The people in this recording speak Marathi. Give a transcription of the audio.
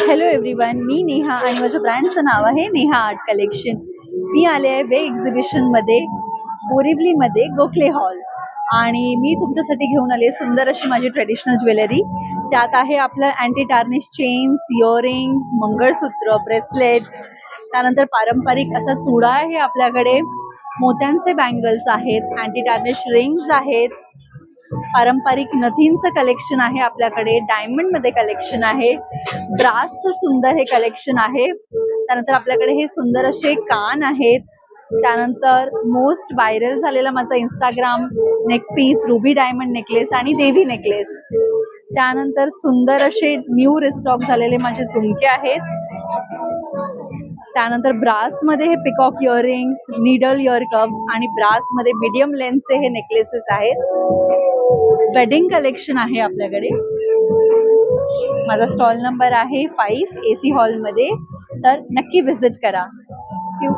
हॅलो एव्हरीवन, मी नेहा आणि माझ्या ब्रँडचं नाव आहे नेहा आर्ट कलेक्शन. मी आले आहे वे एक्झिबिशनमध्ये बोरिवलीमध्ये गोखले हॉल आणि मी तुमच्यासाठी घेऊन आले सुंदर अशी माझी ट्रेडिशनल ज्वेलरी. त्यात आहे आपलं अँटी टार्निश चेन्स, इयरिंग्स, मंगळसूत्र, ब्रेसलेट्स, त्यानंतर पारंपरिक असा चुडा आहे आपल्याकडे, मोत्यांचे बँगल्स आहेत, अँटी टार्निश रिंग्स आहेत, पारंपरिक नथींचं कलेक्शन आहे आपल्याकडे, डायमंड मध्ये कलेक्शन आहे, ब्रासचं सुंदर हे कलेक्शन आहे. त्यानंतर आपल्याकडे हे सुंदर असे कान आहेत. त्यानंतर मोस्ट व्हायरल झालेला माझा Instagram neck piece ruby diamond necklace आणि देवी नेकलेस. त्यानंतर सुंदर असे न्यू रिस्टॉक झालेले माझे झुमके आहेत. त्यानंतर ब्रास मध्ये हे peacock earrings, needle year cups आणि ब्रास मध्ये मीडियम लेंथचे हे नेकलेसेस आहेत. वेडिंग कलेक्शन आहे आपल्याकडे. माझा स्टॉल नंबर आहे 5 AC हॉलमध्ये, तर नक्की व्हिजिट करा. थँक्यू.